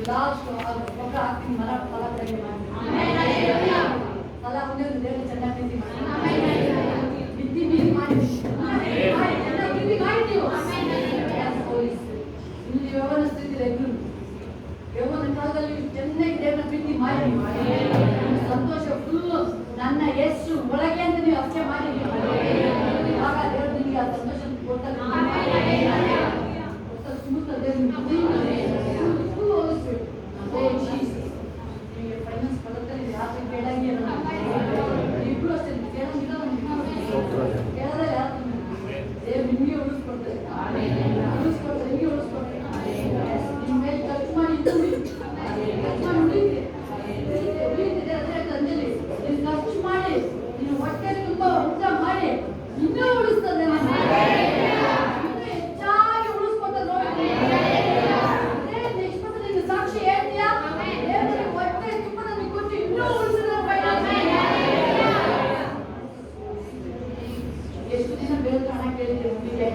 Last ಗೊಬ್ಬರ ಹಾಕ್ತೀನಿ ಮರ ಫಲ ಬೆಳಗ್ಗೆ ಮಾಡಿ ಫಲ ಮುಂದೆ ದೇವರು ಚೆನ್ನಾಗಿ ಪ್ರೀತಿ ಮಾಡಿ ಬಿತ್ತಿ ಮೀರಿ ಮಾಡಿ ಚೆನ್ನಾಗಿ ಪ್ರೀತಿ ಮಾಡಿ ನೀವು ಇಲ್ಲಿ ಯೌವನ ಸ್ಥಿತಿ ಎದುರು ಯೌವನ ಕಾಲದಲ್ಲಿ ಚೆನ್ನಾಗಿ ದೇವರ ಪ್ರೀತಿ ಮಾಡಿ ಸಂತೋಷ ಫುಲ್ ನನ್ನ ಯೇಸು ಒಳಗೆ ಅಂತ ನೀವು ಅರ್ಚೆ ಮಾಡಿ ಆಗ ದೇವರು ನಿಮಗೆ ಆ ಸಂತೋಷ ಕೊಡ್ತಾರೆ ಸುಮುತ್ತ ನಿಮಗೆ ಫೈನಾನ್ಸ್ ಪದದಲ್ಲಿ ಯಾರು ಕೇಳಂಗೆ ಇಬ್ರು ಅಷ್ಟೇ ಕೇಳಂಗಿಲ್ಲ ಕೇಳದ ಯಾರು ದೇವ್ರು ನಿಮಗೆ ಉಳಿಸ್ಕೊಡ್ತಾರೆ ನಿಮಗೆ ಉಳಿಸ್ಕೊಡ್ತಾರೆ ನಿಮ್ಮ ಮೇಲೆ ಖರ್ಚು ಮಾಡಿ ಖರ್ಚು ಮಾಡಿ ಉಳಿತಿದೆ ಅಂದ್ರೆ ತಂದೆಲಿ ನೀನು ಖರ್ಚು ಮಾಡಿ ನೀನು ಹೊಟ್ಟೆ ತುಂಬ ಊಟ ಮಾಡಿ ಇನ್ನೂ ಉಳಿಸ್ತದೆ ಹೆಚ್ಚಾಗಿ ಉಳಿಸ್ಕೊಡ್ತಾರೆ ನೋಡಿ ಸಾಕ್ಷಿ ಹೇಳ್ತೀಯಾ ಹೊಟ್ಟೆ ತುಂಬ ನನಗೆ ಕೊಟ್ಟು ಇನ್ನೂ ಉಳಿಸಿದ್ರೆ ಎಷ್ಟು ದಿನ ಬೇರೆ ಹಣ ಕೇಳಿದ್ದೀವಿ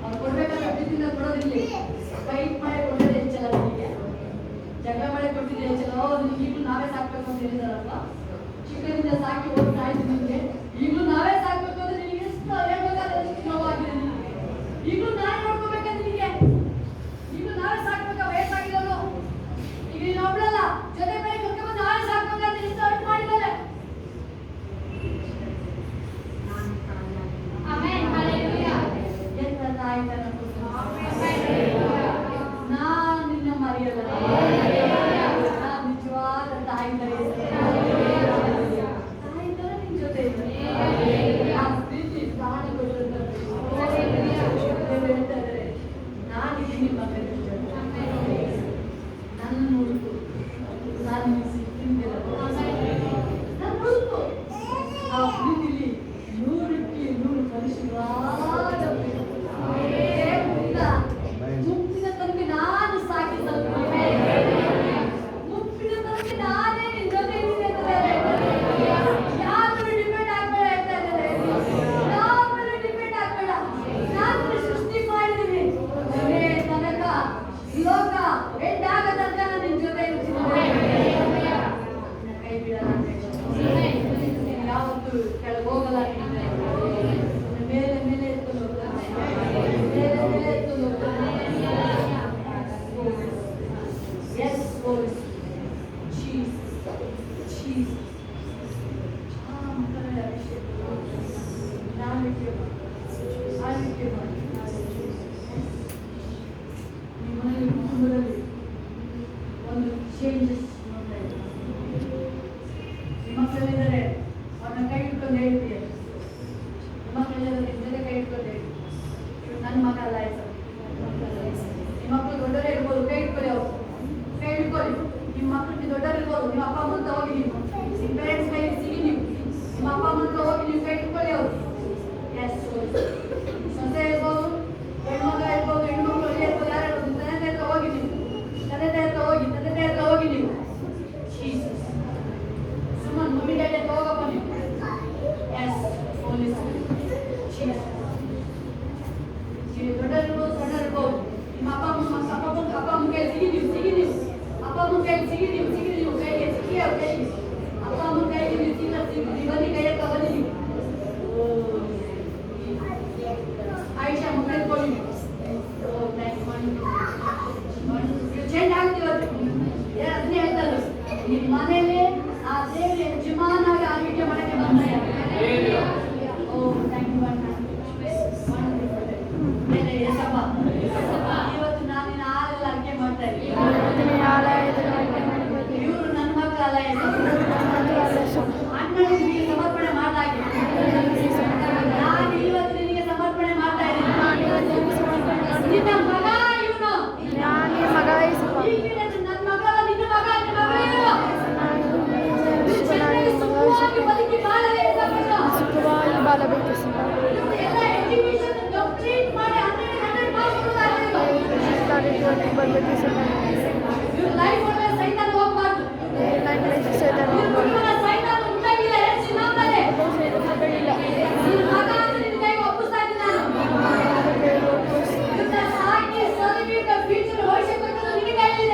ಅವ್ರು ಕೊಡ್ಬೇಕಾದ್ರೆ ಪ್ರೀತಿಯಿಂದ ಕೊಡೋದಿಲ್ಲ ಫೈಟ್ ಮಾಡಿ ಕೊಡೋದೇ ಹೆಚ್ಚಲ್ಲ ನಿಮಗೆ ಜಗ ಮಾಡಿ ಕೊಟ್ಟಿದ್ದೆ ಹೆಚ್ಚಲ್ಲ ನಿಮ್ಗೆ ಈಗಲೂ ನಾವೇ ಸಾಕ್ಬೇಕು ಅಂತ ಹೇಳಿದಾರಲ್ವಾ ಚಿಕ್ಕದಿಂದ ಸಾಕಿ ಹೋಗ್ತಾ ಇದ್ದೀನಿ ನಿಮಗೆ ಈಗಲೂ ನಾವೇ ಸಾಕ್ಬೇಕು ಅಂದ್ರೆ ನಿಮಗೆ ಎಷ್ಟು ಹೇಳ್ಬೇಕಾದ್ರೆ ಎಷ್ಟು ನೋವಾಗಿದೆ ನಿಮಗೆ ಈಗಲೂ ನಾನೇ ನೋಡ್ಕೋಬೇಕಂತ ನಿಮಗೆ ಈಗಲೂ ನಾವೇ ಸಾಕ್ಬೇಕಾ ವಯಸ್ಸಾಗಿರೋರು ಈಗ ನೀನು ಒಬ್ಳಲ್ಲ ಜೊತೆ ಬೆಳೆ ಕರ್ಕೊಂಡ್ಬಂದು ನಾವೇ ಸಾಕ್ಬೇಕಂತ ಎಷ್ಟು ಅರ್ಥ ಮಾಡಿದ್ದಾರೆ ಎಂತ ತಾಯಿ ನಾನು ನಿನ್ನ ಮರೆಯಲ್ಲ ನಾನು ನಿಜವಾದ ತಾಯಿ ತಾಯಿ ತರ ನಿನ್ ಜೊತೆ ಆ ಪ್ರೀತಿ ಪ್ರಾಣ ಹೇಳ್ತಾರೆ ನಾನಿದ್ದೀನಿ ಮಗನ ನನ್ನ ಹುಡುಕು ನಾನು ಸಿಕ್ಕಿಲ್ಲ ನನ್ನ ಹುಡುಕು ಆ ಪ್ರೀತಿಲಿ 100ಕ್ಕೆ 100 ಪರಿಶುದ್ಧವಾದ ಮುಪ್ಪಿನ ತನಕ ನಾನು ಸಾಕಿ ಮುಪ್ಪಿನ ತನಕ ನಾನೇ ನಿನ್ನ ಜೊತೆ ಇದ್ದೀನಿ ಯಾರು ಡಿಪೆಂಡ್ ಆಗ್ಬೇಡ ಹೇಳ್ತಾ ಇದ್ದಾರೆ ಯಾವ ಮೇಲೆ ಡಿಪೆಂಡ್ ಆಗ್ಬೇಡ ನಾನು ಸೃಷ್ಟಿ ಮಾಡಿದ್ದೀನಿ ಮನೆ ತನಕ ಲೋಕ ಎಂಡಾಗ ತನಕ ನಾನು ನಿನ್ನ ಜೊತೆ ಇರ್ತೀನಿ ಕೈ ಬಿಡಲ್ಲ ಯಾವತ್ತು ಕೆಳಗೆ ಹೋಗಲ್ಲ ಮೇಲೆ ಮೇಲೆ ಎತ್ಕೊಂಡು ಹೋಗ್ತಾನೆ ಮೇಲೆ ಮೇಲೆ ಎತ್ಕೊಂಡು ಹೋಗ್ತಾನೆ Yes, Lord. Jesus. Jesus. ಮಕ್ಕಳ ಅಭಿಷೇಕ ನಾವಿಕೆ ಮಾಡಿ ನಿಮ್ಮ ಮನೆಯಲ್ಲಿ ಕುಟುಂಬದಲ್ಲಿ ಒಂದು ಚೇಂಜಸ್ ನೋಡ್ತಾ ಇದ್ದೀವಿ ನಿಮ್ಮ ಮಕ್ಕಳಿದ್ದಾರೆ ಅವ್ರನ್ನ ಕೈ ಹಿಡ್ಕೊಂಡು ಹೇಳ್ತೀಯ ನಿಮ್ಮ ಮಕ್ಕಳೆಲ್ಲರೂ ನಿಮ್ಮ ಜೊತೆ ಕೈ ಹಿಡ್ಕೊಂಡು ಹೇಳಿ ನನ್ನ ಮಗ ಅಲ್ಲ ನಿಮ್ಮ ಮಕ್ಕಳು ದೊಡ್ಡವರೇ ಇರ್ಬೋದು ಕೈ ಹಿಡ್ಕೊಳ್ಳಿ ಅವರು ಕೈ ಹಿಡ್ಕೊಳ್ಳಿ ನಿಮ್ಮ ಮಕ್ಕಳಿಗೆ ದೊಡ್ಡವರು ಇರ್ಬೋದು ನಿಮ್ಮ ಅಪ್ಪ ಅಮ್ಮಂತ ಹೋಗಿ ನೀವು ನಿಮ್ಮ ಪೇರೆಂಟ್ಸ್ ಕೈ ಸಿಗಿ ನೀವು ನಿಮ್ಮ ಅಪ್ಪ ಅಮ್ಮಂತ ಹೋಗಿ ನೀವು ಕೈ ಹಿಡ್ಕೊಳ್ಳಿ ಅವರು ಎಸ್ ಸೊಸೆ ಇರ್ಬೋದು ಹೆಣ್ಮಗ ಇರ್ಬೋದು ಹೆಣ್ಮಕ್ಳು ಇರ್ಬೋದು ಯಾರು ಇರ್ಬೋದು ತಂದೆ ಹತ್ರ ಹೋಗಿ ನೀವು ತಂದೆ ಹತ್ರ ಹೋಗಿ ನೀವು ಸುಮ್ಮನೆ ಮಮ್ಮಿ ಡ್ಯಾಡಿ ಹತ್ರ ಹೋಗಪ್ಪ ನೀವು ಎಸ್ ಪೊಲೀಸ್ ದೊಡ್ಡರಿರ್ಬೋದು ಸಣ್ಣರಿರ್ಬೋದು ನಿಮ್ಮ ಅಪ್ಪ ಅಮ್ಮ ಕೈ ಸಿಗಿ ನೀವು ಅಪ್ಪ ಅಮ್ಮನ ಕೈ ಸಿಗಿ ನೀವು ಕೈಗೆ ಸಿಗಿ ಅವ್ರ ಕೈಗೆ ಅಪ್ಪ ಅಮ್ಮನ ಕೈಗೆ ನೀವು ಸಿಗಿ ಬನ್ನಿ ಕೈ ಹತ್ರ ಬನ್ನಿ ನೀವು ಆಯುಷಾ ಮಕ್ಕಳು ಇಟ್ಕೊಳ್ಳಿ ನೀವು ಚೇಂಜ್ ಆಗ್ತೀವತ್ತು ಅದನ್ನೇ ಹೇಳ್ತಾರೆ ನಿಮ್ಮ ಮನೇಲಿ ಆ ದೇವ್ರ ಯಜಮಾನಾಗಿ ಆಳ್ವಿಕೆ ಮಾಡಕ್ಕೆ ಬಂದ ಓ ಥ್ಯಾಂಕ್ ಯು ಇವತ್ತು ನಾನು ನಿನ್ನ ಹಾಲೆಲ್ಲ ಅರ್ಕೆ ಮಾಡ್ತಾ ಇದ್ದೀನಿ ಇವರು ನನ್ನ ಮಕ್ಕಳಲ್ಲ ಅಣ್ಣನಿಗೆ ಸಮರ್ಪಣೆ ಮಾಡಾಗಿ ನಾನು ಇವತ್ತು ನಿನಗೆ ಸಮರ್ಪಣೆ ಮಾಡ್ತಾ ಇದ್ದೀನಿ ನಿನ್ನ ಮಗ ಇವನು ನನ್ನ ಮಗ ನಿನ್ನ ಮಗ ಸುಖವಾಗಿ ಬದುಕಿ ಬಾಳಲೇ ಎಲ್ಲ ಎಜುಕೇಶನ್ ಕಂಪ್ಲೀಟ್ ಮಾಡಿ 100 ಲೈಫ್ ಒಳ್ಳೆ ಸೈತಾನ ಹೋಗ್ಬಾರ್ದು ಸೈತಾನ ಉಂಟಾಗಿಲ್ಲ ನಿನ್ನ ಮಗ ನಿನ್ನ ಕೈಗೆ ಒಪ್ಪಿಸ್ತಾ ಇದ್ದೀನಿ ನಾನು ಸಾಕಿ ಸರಿಬಿಟ್ಟು ಫ್ಯೂಚರ್ ಭವಿಷ್ಯ ಕೊಟ್ಟರು ನಿನ್ನ ಕೈಯಲ್ಲಿ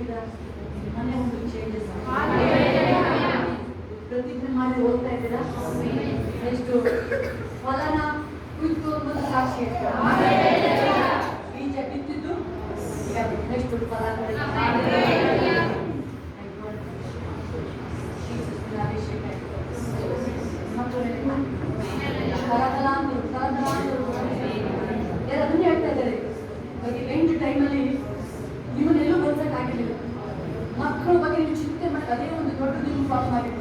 ನೋಡಿದ್ದೀರಾ? ಮನೆ ಒಂದು ಚೇಂಜಸ್ ಪ್ರತಿಜ್ಞೆ ಮಾಡಿ ಹೋಗ್ತಾ ಇದ್ದೀರಾ? ಎಷ್ಟು ಫಲನ ಕುಯ್ತು ಅನ್ನೋದು ಸಾಕ್ಷಿ ಬೀಜ ಬಿತ್ತಿದ್ದು ನೆಕ್ಸ್ಟ್ ಫಲ ಅದನ್ನೇ ಹೇಳ್ತಾ ಇದ್ದಾರೆ. ಎಂಟು ಟೈಮಲ್ಲಿ ನಿಮ್ಮನ್ನೆಲ್ಲೂ ಬದುಕಕ್ಕಾಗಿರಲಿಲ್ಲ. ಮಕ್ಕಳ ಬಗ್ಗೆ ನೀವು ಚಿಂತೆ ಮಾಡಿ ಅದೇ ಒಂದು ದೊಡ್ಡ ಪಾಠ ಆಗಿದೆ.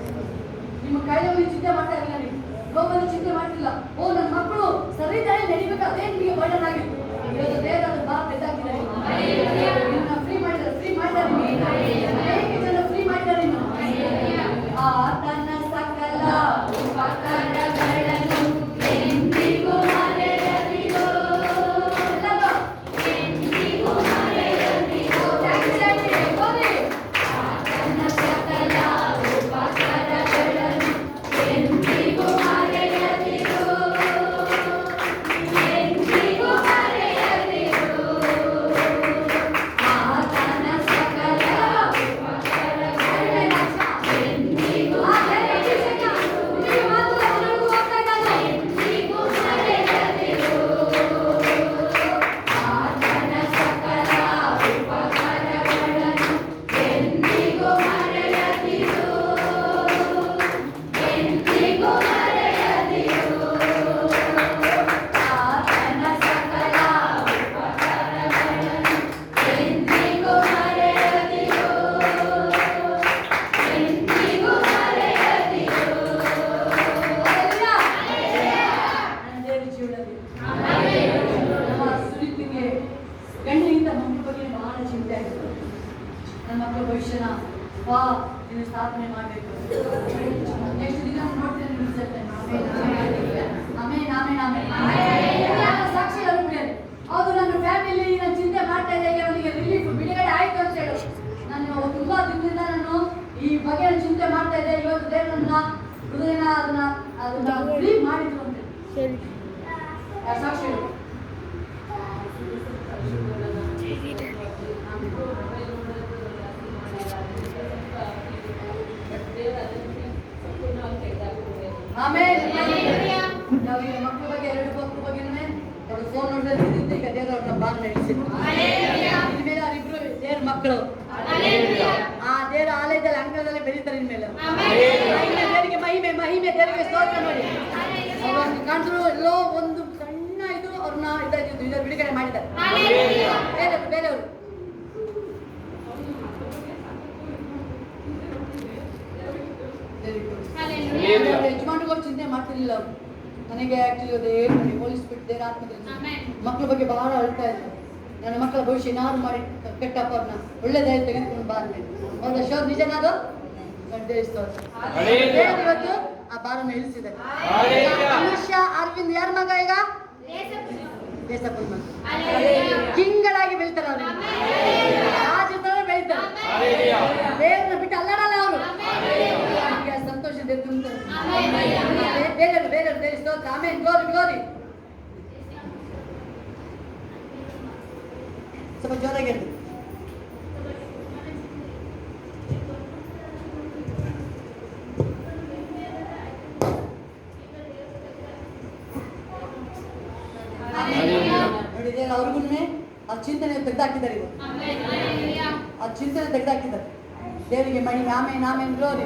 ನಿಮ್ಮ ಕೈಯಲ್ಲಿ ಚಿಂತೆ ಮಾಡ್ತಾ ಇರಲಿಲ್ಲ, ನೀವು ಲೋಕದಲ್ಲಿ ಚಿಂತೆ ಮಾಡ್ತಿಲ್ಲ. ಓ ನನ್ನ ಮಕ್ಕಳು ಸರಿ ದಾರಿ ನಡಿಬೇಕು, ಅದೇ ನಿಮಗೆ ಬರ್ಡನ್ ಆಗಿತ್ತು. ಇವತ್ತು ದೇವರ ಬಾ ಬೆದ್ದಾಕಿದ್ದಾರೆ, ಫ್ರೀ ಮಾಡಿದ್ದಾರೆ, ಫ್ರೀ ಮಾಡಿದ್ದಾರೆ, ಅನೇಕ ಜನ ಫ್ರೀ ಮಾಡಿದ್ದಾರೆ. ಆತನ ಸಕಲ ಉಪಕಾರಗಳನ್ನು ಎಂದಿಗೂ ಮರೆಯದಿರೋ. ಆತನ ಸಕಲ ಉಪಕಾರಗಳನ್ನು ಎಂದಿಗೂ ಮರೆಯದಿರೋ, ಎಂದಿಗೂ ಮರೆಯದಿರೋ. ಆತನ ಸಕಲ ಎಂದಿಗೂ ಗಂಡಿನಿಂದ ಮಕ್ಕಳ ಬಗ್ಗೆ ಬಹಳ ಚಿಂತೆ ಆಗುತ್ತೆ. ನನ್ನ ಮಕ್ಕಳ ಭವಿಷ್ಯನ ನೀನು ಸ್ಥಾಪನೆ ಮಾಡಬೇಕು. ನೆಕ್ಸ್ಟ್ ದಿನ ನೋಡ್ತೇನೆ ಸಾಕ್ಷಿ ಹೌದು. ನನ್ನ ಫ್ಯಾಮಿಲಿ ನಾನು ಚಿಂತೆ ಮಾಡ್ತಾ ಇದ್ದೆ, ಅವನಿಗೆ ರಿಲೀಫ್ ಬಿಡುಗಡೆ ಆಯ್ತು ಅಂತ ಹೇಳು. ನಾನು ತುಂಬಾ ದಿನದಿಂದ ನಾನು ಈ ಬಗ್ಗೆ ಚಿಂತೆ ಮಾಡ್ತಾ ಇದ್ದೆ. ಇವತ್ತು ದೇವರು ನನ್ನ ಹೃದಯನ ಅದನ್ನ ಫ್ರೀ ಮಾಡಿದ್ರು ಅಂತ ಸಾಕ್ಷಿ ಮಕ್ಕಳ ಬಗ್ಗೆ ಎರಡು ಮಕ್ಕಳ ಬಗ್ಗೆ ಅವ್ರು ಫೋನ್ ನೋಡಿದ್ರೆ ಈಗ ದೇವರ ಬಾಲ್ ನಡೆಸಿದ್ರು. ಇನ್ಮೇಲೆ ಅವರಿಬ್ರು ದೇವ್ರ ಮಕ್ಕಳು ಆ ದೇವರ ಆಲಯದಲ್ಲಿ ಅಂಗಳದಲ್ಲಿ ಬೆಳೀತಾರೆ. ಇನ್ಮೇಲೆ ದೇವರಿಗೆ ಮಹಿಮೆ ಮಹಿಮೆ ದೇವರಿಗೆ ಸ್ತೋತ್ರ ಮಾಡಿ. ಅವ್ರನ್ನ ಕಂಡ್ರು ಎಲ್ಲೋ ಒಂದು ಸಣ್ಣ ಇದು ಅವ್ರನ್ನ ಇದನ್ನು ಬಿಡುಗಡೆ ಮಾಡಿದ್ದಾರೆ. ಬೇರೆಯವರು ಯಜಮಾನ್ರಿಗೂ ಚಿಂತೆ ಮಾಡ್ತಿರ್ಲಿಲ್ಲ ಅವರು. ನನಗೆ ಆಕ್ಚುಲಿ ಅದೇ ಹೋಲಿಸ್ಬಿಟ್ಟು ದೇವರ ಆತ್ಮದಲ್ಲಿ ಮಕ್ಕಳ ಬಗ್ಗೆ ಬಹಳ ಅಳ್ತಾ ಇದ್ರು. ನನ್ನ ಮಕ್ಕಳ ಭವಿಷ್ಯ ಏನಾದ್ರು ಮಾಡಿ ಕೆಟ್ಟಪ್ಪ ಅವ್ರನ್ನ ಒಳ್ಳೆದಾಗಿ ತೆಗೆದುಕೊಂಡು ಬಾ ಅಂತ. ಹೌದಾ ಶೋರ್ ನಿಜನಾದ್ರು ಇವತ್ತು ಆ ಭಾರನ ಇಳಿಸಿದ್ದಾರೆ. ಅನುಷ್ಯ ಅರವಿಂದ್ ಯಾರ ಮಗ ಈಗ? ದೇಸಪ್ಪನ ಮಗ. ಕಿಂಗಳಾಗಿ ಬೆಳಿತಾರೆ ಅವರು, ರಾಜ ತರ ಬೆಳಿತಾರೆ. ದೇವ್ರನ್ನ ಬಿಟ್ಟು ಅಲ್ಲಾಡಲ್ಲ ಅವರು. ಸಂತೋಷ ಬೇರೆಯವರು ದೇಶ ಆಮೇಲೆ ಗೋರಿ ಸ್ವಲ್ಪ ಜೋರಾಗಿ ಹೇಳ್ತೀವಿ. ನೋಡಿದ್ರೆ ಅವ್ರಿಗೂ ಆ ಚಿಂತನೆ ತೆಗೆದಾಕಿದ್ದಾರೆ. ಇವರು ಆ ಚಿಂತನೆ ತೆಗೆದಾಕಿದ್ದಾರೆ. ದೇವರಿಗೆ ಮಣಿ ಆಮೇನ್ ಗ್ಲೋರಿ.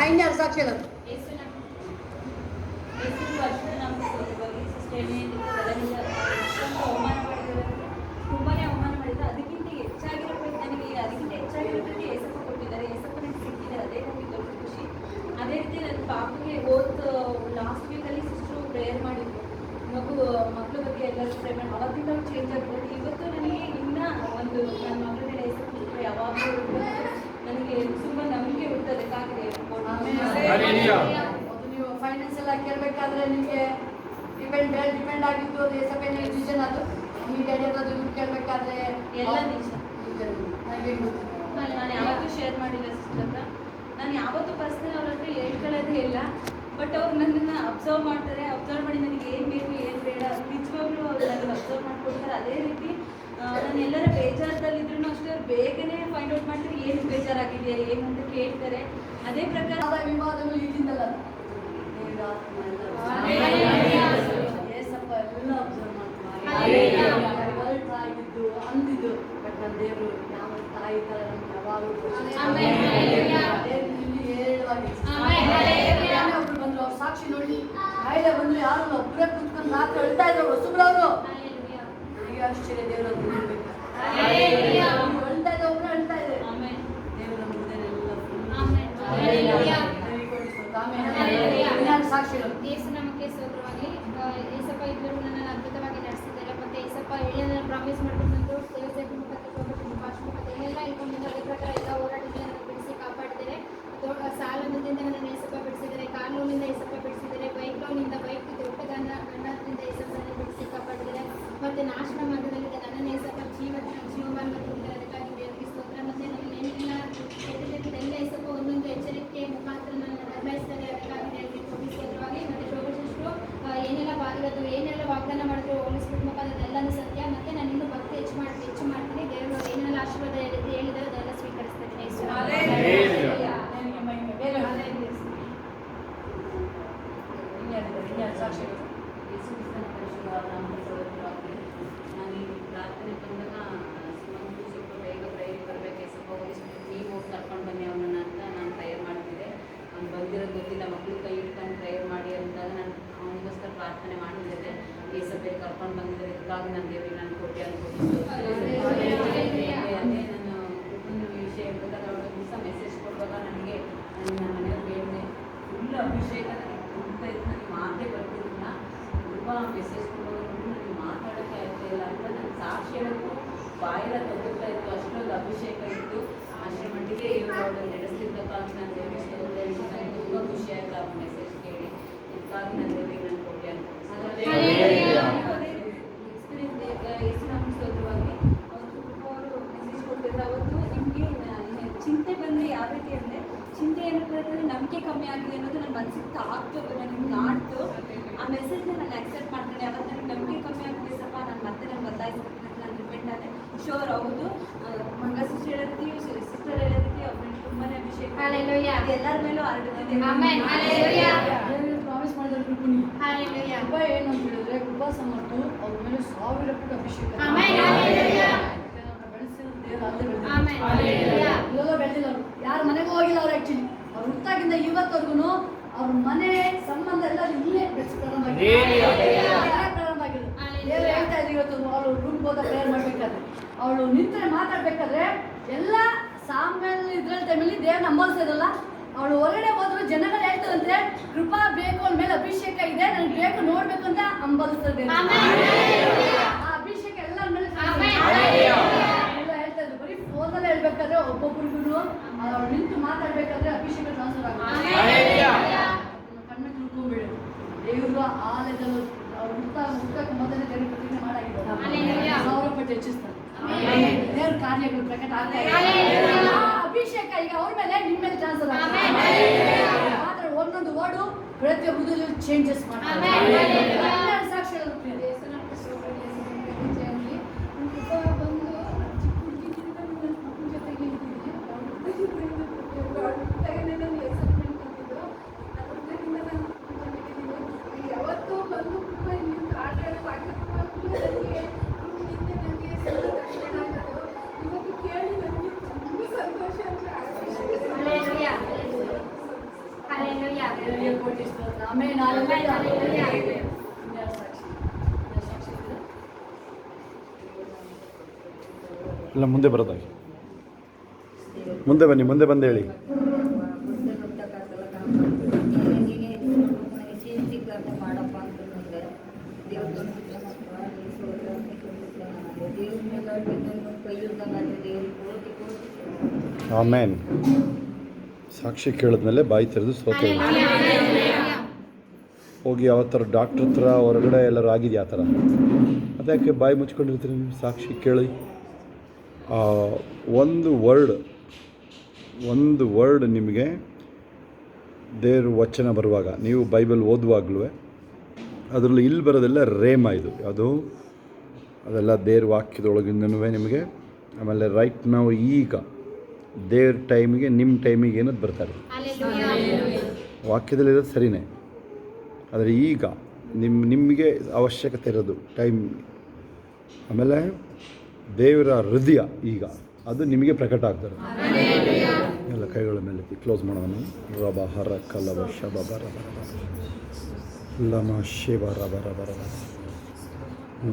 ಐನ್ಯಾರು ಸಾಕ್ಷಿ ಹೇಳೋದು ತುಂಬಾನೇ ಅವಮಾನ ಮಾಡಿದ್ರು. ಅದಕ್ಕಿಂತ ಹೆಚ್ಚಾಗಿರಬೇಕು ನನಗೆ, ಅದಕ್ಕಿಂತ ಹೆಚ್ಚಾಗಿರೋದಕ್ಕೆ ಏಸಪ್ಪ ಕೊಟ್ಟಿದ್ದಾರೆ. ಏಸಪ್ಪ ನನಗೆ ಸಿಕ್ಕಿದ್ದಾರೆ, ಅದೇ ನನಗೆ ದೊಡ್ಡ ಖುಷಿ. ಅದೇ ರೀತಿ ನನ್ನ ಪಾಪಗೆ ಲಾಸ್ಟ್ ವೀಕಲ್ಲಿ ಸಿಸ್ಟರು ಪ್ರೇಯರ್ ಮಾಡಿದ್ರು. ಮಕ್ಕಳ ಬಗ್ಗೆ ಎಲ್ಲರೂ ಪ್ರೇ ಮಾಡಿ ಅವತ್ತಿಂದ ಚೇಂಜ್ ಆಗ್ಬೋದು. ಇವತ್ತು ನನಗೆ ಇನ್ನೂ ಒಂದು ನನ್ನ ಮಗಳ ಮೇಲೆ ಏಸಪ್ಪ ಯಾವಾಗಲೂ ನನಗೆ ತುಂಬ ನಂಬಿಕೆ ಹುಟ್ಟೋದಕ್ಕಾಗಿದೆ. ನೀವು ಫೈನಾನ್ಸ್ ಎಲ್ಲ ಕೇಳಬೇಕಾದ್ರೆ ನಿಮಗೆ ಡಿಪೆಂಡ್ ಆಗಿತ್ತು. ಅದು ಏಸಪ್ಪ ಡಿಸಿಷನ್ ಅದು. ನಿಮಗೆ ದುಡ್ಡು ಕೇಳಬೇಕಾದ್ರೆ ಎಲ್ಲ ನಿಜ. ನಾನು ಯಾವತ್ತೂ ಶೇರ್ ಮಾಡಿಲ್ಲ ಸಿಸ್ಟರ್ ಹತ್ರ. ನಾನು ಯಾವತ್ತೂ ಪರ್ಸ್ನಲ್ ಅವ್ರ ಹತ್ರ ಹೇಳ್ಕೊಳ್ಳೋದೇ ಇಲ್ಲ. ಬಟ್ ಅವ್ರು ನನ್ನನ್ನು ಅಬ್ಸರ್ವ್ ಮಾಡ್ತಾರೆ. ಅಬ್ಸರ್ವ್ ಮಾಡಿ ನನಗೆ ಏನು ಬೇಕು ಏನು ಬೇಡ ನಿಜವಾಗ್ಲೂ ಅವ್ರು ನನಗೆ ಅಬ್ಸರ್ವ್ ಮಾಡ್ಕೊಡ್ತಾರೆ. ಅದೇ ರೀತಿ ನಾನು ಎಲ್ಲರ ಬೇಜಾರದಲ್ಲಿದ್ರು ಅಷ್ಟೇ ಅವ್ರು ಬೇಗನೆ ಫೈಂಡ್ ಔಟ್ ಮಾಡ್ತಾರೆ ಏನು ಬೇಜಾರಾಗಿದೆ ಏನು ಅಂತ ಕೇಳ್ತಾರೆ. ಅದೇ ಪ್ರಕಾರ ವಿವಾದಗಳು ಈಗಿಂದಲ್ಲ, ದೇವರ ಆತ್ಮ ಏಸಪ್ಪ ಎಲ್ಲ ಅಬ್ಸರ್ವ್ ಮಾಡ್ತಾರೆ. ತಾಯಿದ್ದು ಅಂದಿದ್ದು ಬಟ್ ನನ್ನ ದೇವರು ಯಾವ ತಾಯಿ ತರ ನಮ್ಗೆ ಯಾವಾಗಲೂ ಒಬ್ರು ಬಂದ್ರು, ಅವ್ರ ಸಾಕ್ಷಿ ನೋಡಿ ಕಾಯಿಲೆ ಬಂದ್ರು ಯಾರು ಒಬ್ಬರೇ ಕುತ್ಕೊಂಡು ರಾತ್ರಿ ಅಳ್ತಾ ಇದ್ರು ಹೊಸಬ್ರವ್ರು. ನನಗೆ ಆಶ್ಚರ್ಯ, ದೇವರ ಅಳ್ತಾ ಇದ್ದ ಒಬ್ರು ಅಳ್ತಾ ಇದೆ. ದೇವರ ಮುಂದೆ ಸಾಕ್ಷಿಗಳು ಯೇಸು ನಮಗೆ ಸ್ತೋತ್ರವಾಗಲಿ. ಏಸಪ್ಪ ಇದ್ದರು ನನ್ನನ್ನು ಅದ್ಭುತವಾಗಿ ನಡೆಸಿದ್ದಾರೆ. ಮತ್ತೆ ಏಸಪ್ಪ ಹೇಳಿ ಪ್ರಾಮಿಸ್ ಮಾಡ್ಕೊಂಡ್ಬಂದು ದೇವತೆ ಮುಖಕ್ಕೆ ಹೋಗ್ಬಿಟ್ಟು ಭಾಷೆ ಮುಖಕ್ಕೆ ಏನೆಲ್ಲ ಇಟ್ಕೊಂಡು ಅದೇ ಪ್ರಕಾರ ಎಲ್ಲ ಹೋರಾಟದಿಂದ ನನಗೆ ಬಿಡಿಸಿ ಕಾಪಾಡಿದ್ದಾರೆ. ಸಾಲ ನೋವಿನಿಂದ ನನ್ನ ಏಸಪ್ಪ ಬಿಡಿಸಿದ್ದಾರೆ, ಕಾಲು ನೋವಿನಿಂದ ಏಸಪ್ಪ ಬಿಡಿಸಿದ್ದಾರೆ, ಬೈಕ್ ನೋವಿನಿಂದ ಬೈಕ್ ದೊಡ್ಡ ಗಣ್ಣದಿಂದ ಏಸಪ್ಪನ್ನು ಬಿಡಿಸಿ ಕಾಪಾಡಿದ್ದಾರೆ. ಮತ್ತು ನಾಶನ ಮಾರ್ಗದಲ್ಲಿದ್ದ ನನ್ನ ಏಸಪ್ಪ ಜೀವಮಾನ ತುಂಬಿದ್ದಾರೆ. ಅದಕ್ಕಾಗಿ ದೇವರಿಗೆ ಸ್ತೋತ್ರ. ಮತ್ತು ನಮ್ಮ ನೆನಪಿನ ಕೆಟ್ಟದಕ್ಕೆಲ್ಲ ಏಸಪ್ಪ ಒಂದೊಂದು ಎಚ್ಚರಿಕೆ ಮುಖಾಂತರ ನನ್ನ ನಿರ್ವಹಿಸ್ತಾರೆ. ಅದಕ್ಕಾಗಿ ದೇವರಿಗೆ ಸ್ತೋತ್ರವಾಗಿ. ಮತ್ತು ಶೋಭಶಿಷ್ಟರು ಏನೆಲ್ಲ ವಾಗ್ದಾನ ಮಾಡಿದ್ರು ಹೋಲಿಸ್ಬಿಟ್ಟು ಮುಖಾಂತರ ಎಲ್ಲನೂ ಸತ್ಯ. ಮತ್ತು ನಾನು ಇನ್ನೂ ಭಕ್ತಿ ಹೆಚ್ಚು ಮಾಡ್ತೀನಿ. ದೇವರು ಏನೆಲ್ಲ ಆಶೀರ್ವಾದ ಹೇಳಿದರೆ ಅದೆಲ್ಲ ಸ್ವೀಕರಿಸ್ತೇನೆ. ಸಾಕ್ಷಿಗಳು ನಾನು ಈ ಪ್ರಾರ್ಥನೆ ಬಂದಾಗ ಸುಮ್ಮನೆ ಸ್ವಲ್ಪ ಬೇಗ ಪ್ರೈವೇಟ್ ಬರಬೇಕು, ಸ್ವಲ್ಪ ಹೋಲಿಸ್ಬಿಟ್ಟು ನೀವು ಹೋಗಿ ಕರ್ಕೊಂಡು ಬನ್ನಿ ಅವನನ್ನ ಅಂತ ನಾನು ತಯಾರು ಮಾಡ್ತಿದ್ದೆ. ಅವ್ನು ಬಂದಿರೋದು ಗೊತ್ತಿಲ್ಲ, ಮಕ್ಕಳು ಕೈ ಇಟ್ಕೊಂಡು ತಯಾರು ಮಾಡಿ ಅಂದಾಗ ನಾನು ಅವನಿಗೋಸ್ಕರ ಪ್ರಾರ್ಥನೆ ಮಾಡ್ತಿದ್ದೆ. ಈ ಸಭೆಗೆ ಕರ್ಕೊಂಡು ಬಂದಿದ್ದಾರೆ, ಇದಕ್ಕಾಗಿ ನನ್ನ ದೇವರಿಗೆ ನಾನು ಕೊಟ್ಟೆ ಅನ್ಕೊಂಡು ಅದೇ ನಾನು ಕುಟುಂಬ ವಿಷಯ ಹೇಳ್ಬೇಕಾದ್ರೆ ಅವಳು ದಿವಸ ಮೆಸೇಜ್ ಕೊಡುವಾಗ ನನಗೆ ನನ್ನ ಮನೆಯವ್ರಿಗೆ ಹೇಳಿದೆ, ಫುಲ್ ಅಭಿಷೇಕ ನನಗೆ ತುಂಬ ಇತ್ತು, ನನಗೆ ಮಾತೇ ಬರ್ತಿರಲಿಲ್ಲ. ತುಂಬ ಮೆಸೇಜ್ ಕೊಡುವಾಗ ನನಗೆ ಮಾತಾಡೋಕ್ಕೆ ಆಗ್ತಾ ಇಲ್ಲ ಅಂತ ನನ್ನ ಸಾಕ್ಷಿ ಹೇಳೋಕ್ಕೂ ಬಾಯೆಲ್ಲ ತೊಗೊಳ್ತಾ ಇತ್ತು, ಅಷ್ಟೊಂದು ಅಭಿಷೇಕ ಇತ್ತು. ಅಷ್ಟರ ಮಟ್ಟಿಗೆ ಇವರು ಅವಳು ನಡೆಸ್ತಿದ್ದಕ್ಕಾಗಿ ನಾನು ದೇವರಿಗೆ ಸ್ತೋತ್ರ ಹೇಳಿ ನನಗೆ ತುಂಬ ಖುಷಿ ಆಯಿತು ಆ ಮೆಸೇಜ್ ಕೇಳಿ. ಇದಕ್ಕಾಗಿ ನನ್ನ ದೇವರಿಗೆ ನಾನು ಕೊಟ್ಟೆ ಎಕ್ಸ್ಪೀರಿಯನ್ಸ್ ಸ್ತೋತ್ರವಾಗಿ ಅವರು ಮೆಸೇಜ್ ಕೊಟ್ಟಿದ್ರು. ಅವತ್ತು ನಿಮಗೆ ಚಿಂತೆ ಬಂದರೆ ಯಾವ ರೀತಿ ಅಂದರೆ, ಚಿಂತೆ ಏನಂತಂದರೆ ನಂಬಿಕೆ ಕಮ್ಮಿ ಆಗಿದೆ ಅನ್ನೋದು ನನ್ನ ಮನಸ್ಸಿಗೆ ತಾಕ್ತು, ನನಗೆ ನಾಡ್ತು. ಆ ಮೆಸೇಜ್ನ ನಾನು ಆಕ್ಸೆಪ್ಟ್ ಮಾಡ್ಕೊಂಡೆ. ಅವತ್ತು ನನಗೆ ನಂಬಿಕೆ ಕಮ್ಮಿ ಆಗಿದೆ ಸ್ವಲ್ಪ, ನಾನು ಮತ್ತೆ ನಾನು ಬದಲಾಯಿಸ್ಬೇಕು ಅಂತ ನಾನು ಡಿಪೆಂಡ್ ಆದೆ. ಶೋರ್ ಹೌದು, ಮಂಗ ಸಿಸ್ಟರ್ ಹೇಳಿರ್ತೀವಿ, ಸಿಸ್ಟರ್ ಹೇಳಿರ್ತೀವಿ, ಅವ್ರಿಗೆ ತುಂಬಾ ಅಭಿಷೇಕ ಅದು ಎಲ್ಲರ ಮೇಲೂ ಹರಡುತ್ತಿದೆ. ಪ್ರಾಮಿಸ್ ಮಾಡಿದ್ರೆ ಕೃಪಣಿ ಹಬ್ಬ ಏನು ಅಂತ ಹೇಳಿದ್ರೆ ಕೃಪಾ ಸಮರ್ಥ ಅವ್ರ ಮೇಲೆ 1000 ಪಟ್ಟು ಅಭಿಷೇಕ ಬೆಳೆಸಿರೋ ದೇವರು ಇಲ್ಲೆಲ್ಲ ಬೆಳೆದಿಲ್ಲ. ಅವರು ಯಾರ ಮನೆಗೂ ಹೋಗಿಲ್ಲ. ಅವ್ರು ಆ್ಯಕ್ಚುಲಿ ಅವ್ರು ಹುಟ್ಟಾಗಿಂದ ಇವತ್ತವರೆಗೂ ಅವ್ರ ಮನೆ ಸಂಬಂಧ ಎಲ್ಲ ಇಲ್ಲೇ ಪ್ರಾರಂಭ ಆಗಿದೆ. ದೇವರು ಹೇಳ್ತಾ ಇದ್ರು ಇವತ್ತು ಅವಳು ರೂಮ್ಗೆ ಹೋದ ಪ್ರೇಯರ್ ಮಾಡ್ಬೇಕಾದ್ರೆ, ಅವಳು ನಿಂತರೆ ಮಾತಾಡ್ಬೇಕಾದ್ರೆ ಎಲ್ಲ ಸಾಮಾನ್ಯ ಇದ್ರಲ್ಲಿ ಟೈಮಲ್ಲಿ ದೇವ್ರನ್ನ ನಂಬೋಲ್ಸೋದಲ್ಲ. ಅವಳು ಹೊರಗಡೆ ಹೋದ್ರು ಜನಗಳು ಹೇಳ್ತಾರಂತೆ, ಕೃಪಾ ಬೇಕು ಅವನ ಮೇಲೆ ಅಭಿಷೇಕ ಇದೆ, ನನಗೆ ಬೇಕು ನೋಡ್ಬೇಕು ಅಂತ ಅಂಬಲಿಸ್ತದೆ. ಆ ಅಭಿಷೇಕ ಎಲ್ಲರ ಮೇಲೆ ಎಲ್ಲ ಹೇಳ್ತಾ ಇದ್ರು. ಬರೀ ಫೋನಲ್ಲಿ ಹೇಳ್ಬೇಕಾದ್ರೆ ಒಬ್ಬೊಬ್ರಿಗೂ ಅವಳು ನಿಂತು ಮಾತಾಡ್ಬೇಕಾದ್ರೆ ಅಭಿಷೇಕ ಟ್ರಾನ್ಸ್ಫರ್ ಆಗುತ್ತೆ. ಕಣ್ಣ ತಿಳ್ಕೊಂಡ್ಬಿಡು. ದೇವ್ರು ಆಲಯದಲ್ಲಿ ಅವ್ರು ಹುಟ್ಟಕ್ಕೆ ಮೊದಲೇ ದೇವ್ರ ಪ್ರತಿಜ್ಞೆ ಮಾಡಾಗಿದ್ದಾರೆ, 1000 ಪಟ್ಟು ಹೆಚ್ಚಿಸ್ತಾರೆ. ದೇವ್ರ ಕಾರ್ಯಗಳು ಪ್ರಕಟ ಆಗ್ತಾ ಇದೆ. ಅಭಿಷೇಕ ಈಗ ಅವ್ರ ಮೇಲೆ ನಿಮ್ಮ ಮೇಲೆ ಟ್ರಾನ್ಸ್ಫರ್ ಆದ್ರೆ ಒಂದೊಂದು ವರ್ಡು ಪ್ರತಿಯೊಬ್ಬರು ಚೇಂಜಸ್ ಮಾಡ್ತಾರೆ. ಸಾಕ್ಷಿಗಳು ಯಾವತ್ತೂ ಬಂದು ಆಟ ಇವತ್ತು ಕೇಳಿ ನನಗೆ ತುಂಬ ಸಂತೋಷ ಇಲ್ಲ ಮುಂದೆ ಬರೋದಾಗಿ ಮುಂದೆ ಬನ್ನಿ, ಮುಂದೆ ಬಂದು ಹೇಳಿ. ಮಾಡಪ್ಪ ಅಂತಂದ್ರೆ ದೇವ್ರ ಆಮೇನ್. ಸಾಕ್ಷಿ ಕೇಳಿದ್ಮೇಲೆ ಬಾಯಿ ತೆರೆದು ಸ್ತೋತ್ರ ಹೋಗಿ ಯಾವತ್ತರ ಡಾಕ್ಟ್ರ್ ಹತ್ರ ಹೊರಗಡೆ ಎಲ್ಲರೂ ಆಗಿದೆಯಾ ಆ ಥರ? ಅದಕ್ಕೆ ಬಾಯಿ ಮುಚ್ಕೊಂಡಿರ್ತೀರಿ ನೀವು? ಸಾಕ್ಷಿ ಕೇಳಿ. ಒಂದು ವರ್ಡ್ ನಿಮಗೆ ದೇವ್ರ ವಚನ ಬರುವಾಗ, ನೀವು ಬೈಬಲ್ ಓದುವಾಗಲೂ ಅದರಲ್ಲಿ ಇಲ್ಲಿ ಬರೋದೆಲ್ಲ ರೇಮ. ಇದು ಅದು ಅದೆಲ್ಲ ದೇವ್ರ ವಾಕ್ಯದೊಳಗಿಂದನೂ ನಿಮಗೆ. ಆಮೇಲೆ ರೈಟ್ ನಾವು ಈಗ ದೇವ್ರ ಟೈಮಿಗೆ ನಿಮ್ಮ ಟೈಮಿಗೆ ಏನದು ಬರ್ತಾರೆ. ವಾಕ್ಯದಲ್ಲಿರೋದು ಸರಿಯೇ, ಆದರೆ ಈಗ ನಿಮಗೆ ಅವಶ್ಯಕತೆ ಇರೋದು ಟೈಮ್. ಆಮೇಲೆ ದೇವರ ಹೃದಯ ಈಗ ಅದು ನಿಮಗೆ ಪ್ರಕಟ ಆಗ್ತದೆ. ಎಲ್ಲ ಕೈಗಳ ಮೇಲೆ ಕ್ಲೋಸ್ ಮಾಡೋಣ. ರಬ ಹರ ಕಲವ ಶಬ ಬರ ಬರ ಲಮ ಶಿವ ರಬ ರಬ ರಬ